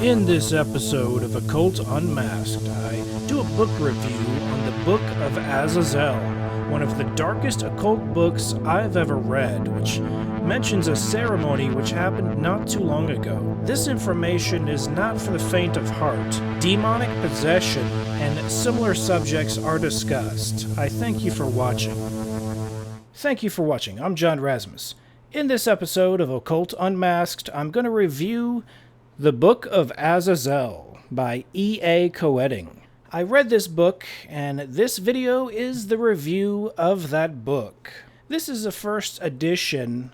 In this episode of Occult Unmasked, I do a book review on the Book of Azazel, one of the darkest occult books I've ever read, which mentions a ceremony which happened not too long ago. This information is not for the faint of heart. Demonic possession and similar subjects are discussed. I thank you for watching. Thank you for watching. I'm John Razimus. In this episode of Occult Unmasked, I'm going to review The Book of Azazel by E.A. Koetting. I read this book, and this video is the review of that book. This is the first edition,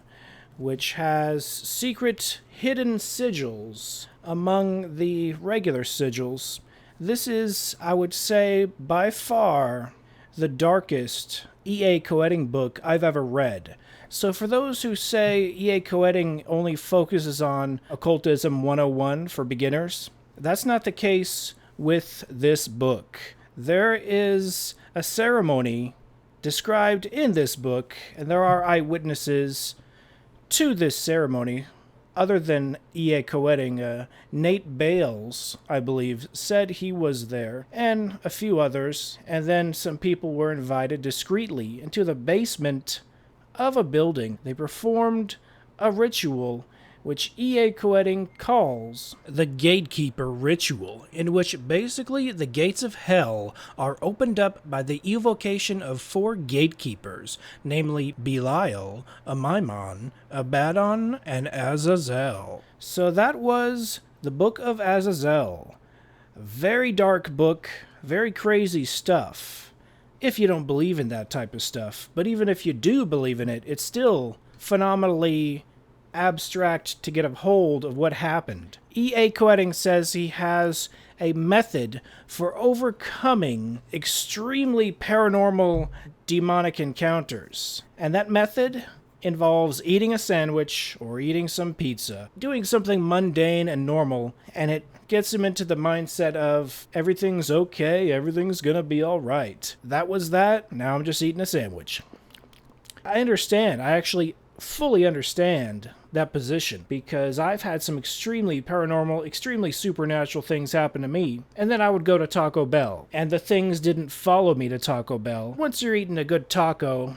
which has secret hidden sigils among the regular sigils. This is, I would say, by far the darkest E.A. Koetting book I've ever read. So for those who say E.A. Koetting only focuses on Occultism 101 for beginners, that's not the case with this book. There is a ceremony described in this book, and there are eyewitnesses to this ceremony. Other than E.A. Koetting, Nate Bales, I believe, said he was there, and a few others, and then some people were invited discreetly into the basement of a building. They performed a ritual which E.A. Koetting calls the Gatekeeper Ritual, in which basically the gates of hell are opened up by the evocation of 4 gatekeepers, namely Belial, Amaimon, Abaddon, and Azazel. So that was the Book of Azazel. Very dark book, very crazy stuff. If you don't believe in that type of stuff. But even if you do believe in it, it's still phenomenally abstract to get a hold of what happened. E.A. Koetting says he has a method for overcoming extremely paranormal demonic encounters. And that method involves eating a sandwich or eating some pizza, doing something mundane and normal, and it gets him into the mindset of everything's okay, everything's gonna be alright. That was that, now I'm just eating a sandwich. I understand, I actually fully understand that position, because I've had some extremely paranormal, extremely supernatural things happen to me, and then I would go to Taco Bell, and the things didn't follow me to Taco Bell. Once you're eating a good taco,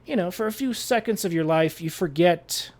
you know, for a few seconds of your life, you forget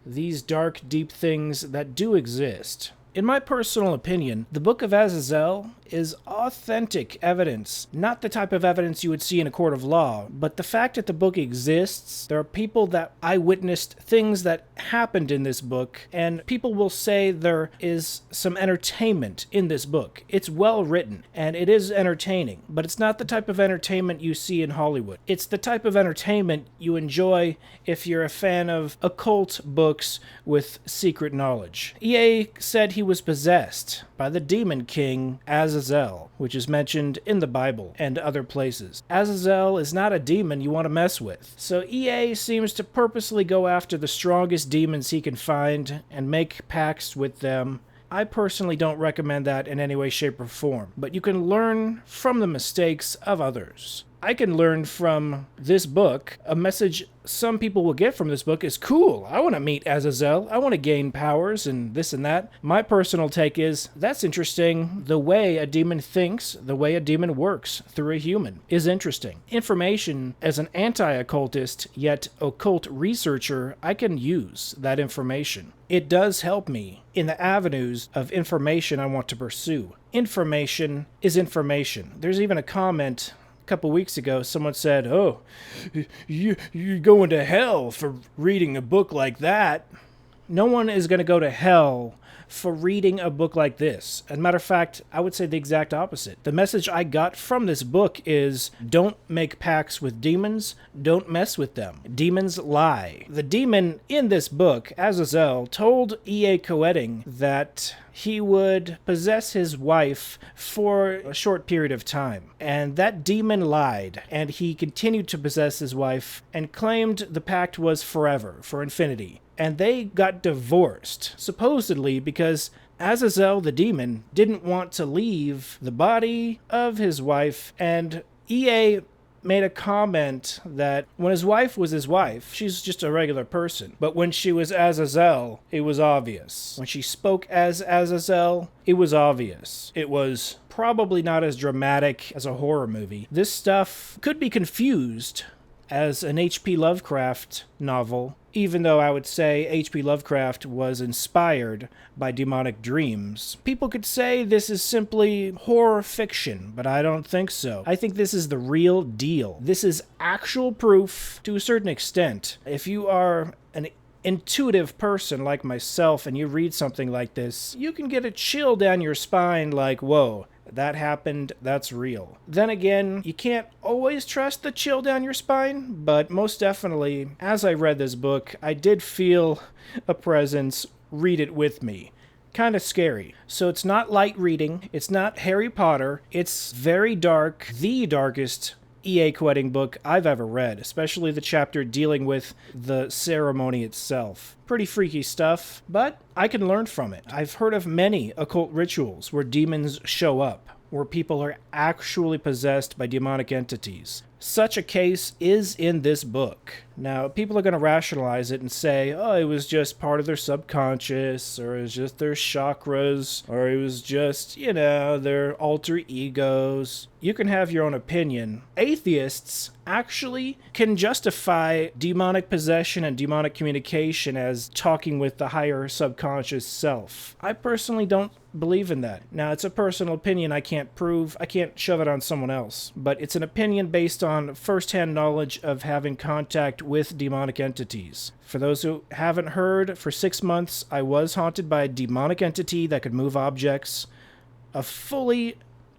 these dark, deep things that do exist. In my personal opinion, the Book of Azazel is authentic evidence, not the type of evidence you would see in a court of law, but the fact that the book exists. There are people that eyewitnessed things that happened in this book, and people will say there is some entertainment in this book. It's well written, and it is entertaining, but it's not the type of entertainment you see in Hollywood. It's the type of entertainment you enjoy if you're a fan of occult books with secret knowledge. E.A. said he was possessed by the demon king Azazel, which is mentioned in the Bible and other places. Azazel is not a demon you want to mess with. So E.A. seems to purposely go after the strongest demons he can find and make pacts with them. I personally don't recommend that in any way, shape, or form, but you can learn from the mistakes of others. I can learn from this book. A message some people will get from this book is, cool, I want to meet Azazel, I want to gain powers and this and that. My personal take is, that's interesting. The way a demon thinks, the way a demon works through a human is interesting. Information, as an anti-occultist, yet occult researcher, I can use that information. It does help me in the avenues of information I want to pursue. Information is information. There's even a comment couple weeks ago, someone said, oh, you're going to hell for reading a book like that. No one is going to go to hell for reading a book like this. As a matter of fact, I would say the exact opposite. The message I got from this book is, don't make pacts with demons, don't mess with them. Demons lie. The demon in this book, Azazel, told E.A. Koetting that he would possess his wife for a short period of time. And that demon lied, and he continued to possess his wife and claimed the pact was forever, for infinity. And they got divorced, supposedly because Azazel, the demon, didn't want to leave the body of his wife, and E.A. made a comment that when his wife was his wife, she's just a regular person. But when she was Azazel, it was obvious. When she spoke as Azazel, it was obvious. It was probably not as dramatic as a horror movie. This stuff could be confused as an H.P. Lovecraft novel, even though I would say H.P. Lovecraft was inspired by demonic dreams. People could say this is simply horror fiction, but I don't think so. I think this is the real deal. This is actual proof to a certain extent. If you are an intuitive person like myself and you read something like this, you can get a chill down your spine like, whoa, that happened, that's real. Then again, you can't always trust the chill down your spine, but most definitely, as I read this book, I did feel a presence read it with me. Kind of scary. So it's not light reading, it's not Harry Potter, it's very dark, the darkest E.A. Koetting book I've ever read, especially the chapter dealing with the ceremony itself. Pretty freaky stuff, but I can learn from it. I've heard of many occult rituals where demons show up, where people are actually possessed by demonic entities. Such a case is in this book. Now, people are going to rationalize it and say, oh, it was just part of their subconscious, or it was just their chakras, or it was just, their alter egos. You can have your own opinion. Atheists actually can justify demonic possession and demonic communication as talking with the higher subconscious self. I personally don't believe in that. Now, it's a personal opinion I can't prove. I can't shove it on someone else. But it's an opinion based on first-hand knowledge of having contact with demonic entities. For those who haven't heard, for 6 months, I was haunted by a demonic entity that could move objects. A fully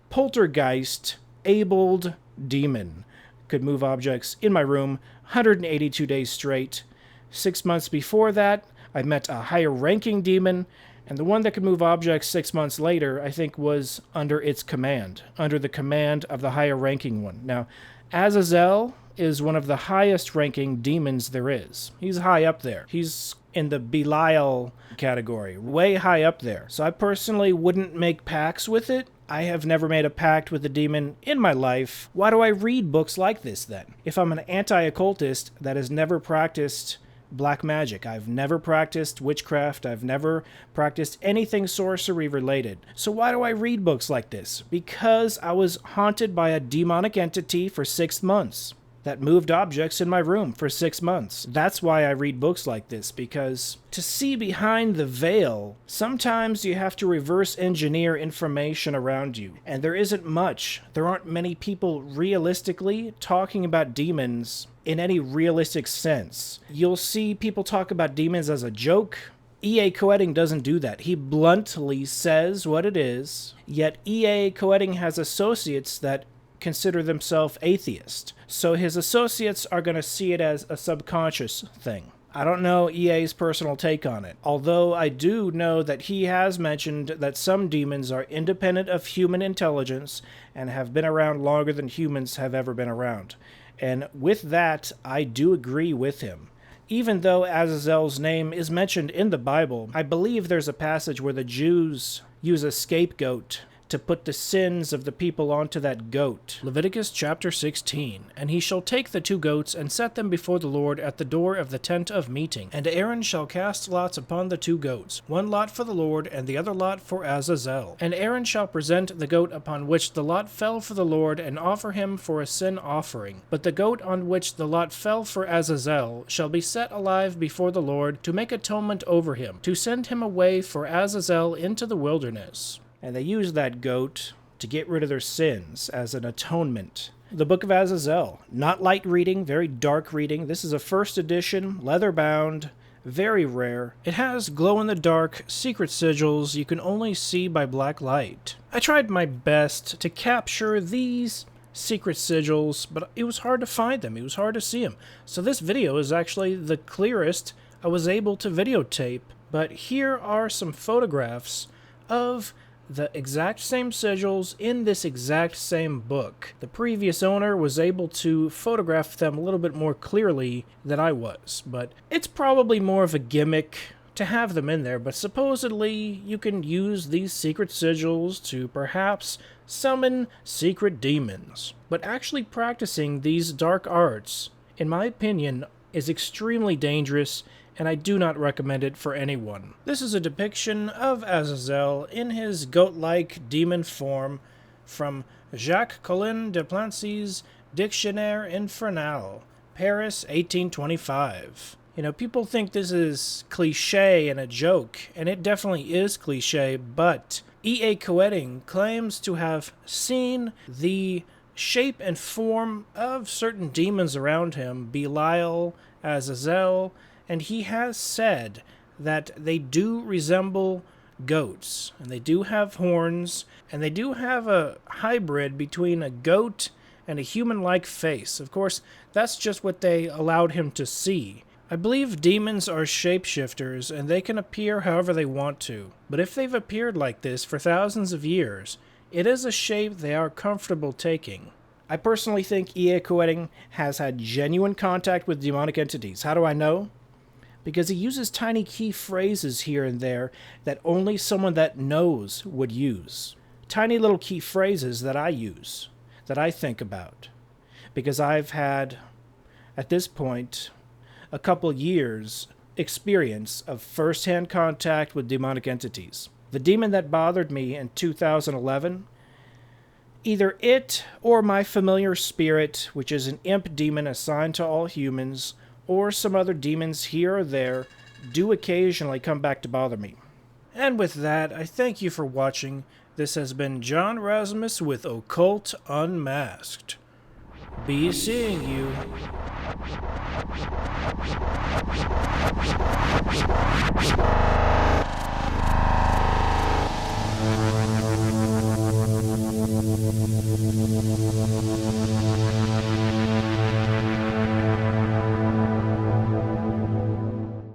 poltergeist-abled demon could move objects in my room 182 days straight. 6 months before that, I met a higher-ranking demon, and the one that could move objects 6 months later, I think, was under its command, under the command of the higher-ranking one. Now, Azazel is one of the highest-ranking demons there is. He's high up there. He's in the Belial category, way high up there. So I personally wouldn't make pacts with it. I have never made a pact with a demon in my life. Why do I read books like this, then? If I'm an anti-occultist that has never practiced black magic, I've never practiced witchcraft, I've never practiced anything sorcery related. So why do I read books like this? Because I was haunted by a demonic entity for 6 months that moved objects in my room for 6 months. That's why I read books like this, because to see behind the veil, sometimes you have to reverse engineer information around you. And there isn't much. There aren't many people realistically talking about demons in any realistic sense. You'll see people talk about demons as a joke. E.A. Koetting doesn't do that. He bluntly says what it is, yet E.A. Koetting has associates that consider themselves atheist. So his associates are going to see it as a subconscious thing. I don't know EA's personal take on it, although I do know that he has mentioned that some demons are independent of human intelligence and have been around longer than humans have ever been around. And with that, I do agree with him. Even though Azazel's name is mentioned in the Bible, I believe there's a passage where the Jews use a scapegoat to put the sins of the people onto that goat. Leviticus chapter 16. And he shall take the 2 goats and set them before the Lord at the door of the tent of meeting. And Aaron shall cast lots upon the 2 goats, 1 lot for the Lord, and the other lot for Azazel. And Aaron shall present the goat upon which the lot fell for the Lord, and offer him for a sin offering. But the goat on which the lot fell for Azazel shall be set alive before the Lord, to make atonement over him, to send him away for Azazel into the wilderness. And they use that goat to get rid of their sins as an atonement. The Book of Azazel. Not light reading, very dark reading. This is a 1st edition, leather-bound, very rare. It has glow-in-the-dark secret sigils you can only see by black light. I tried my best to capture these secret sigils, but it was hard to find them. It was hard to see them. So this video is actually the clearest I was able to videotape. But here are some photographs of the exact same sigils in this exact same book. The previous owner was able to photograph them a little bit more clearly than I was, but it's probably more of a gimmick to have them in there, but supposedly you can use these secret sigils to perhaps summon secret demons. But actually practicing these dark arts, in my opinion, is extremely dangerous, and I do not recommend it for anyone. This is a depiction of Azazel in his goat-like demon form from Jacques Collin de Plancy's Dictionnaire Infernal, Paris, 1825. You know, people think this is cliche and a joke, and it definitely is cliche, but E.A. Koetting claims to have seen the shape and form of certain demons around him, Belial, Azazel, and he has said that they do resemble goats, and they do have horns, and they do have a hybrid between a goat and a human-like face. Of course, that's just what they allowed him to see. I believe demons are shapeshifters, and they can appear however they want to. But if they've appeared like this for thousands of years, it is a shape they are comfortable taking. I personally think E.A. Koetting has had genuine contact with demonic entities. How do I know? Because he uses tiny key phrases here and there that only someone that knows would use. Tiny little key phrases that I use, that I think about. Because I've had, at this point, a couple years experience of first-hand contact with demonic entities. The demon that bothered me in 2011, either it or my familiar spirit, which is an imp demon assigned to all humans, or some other demons here or there, do occasionally come back to bother me. And with that, I thank you for watching. This has been John Razimus with Occult Unmasked. Be seeing you.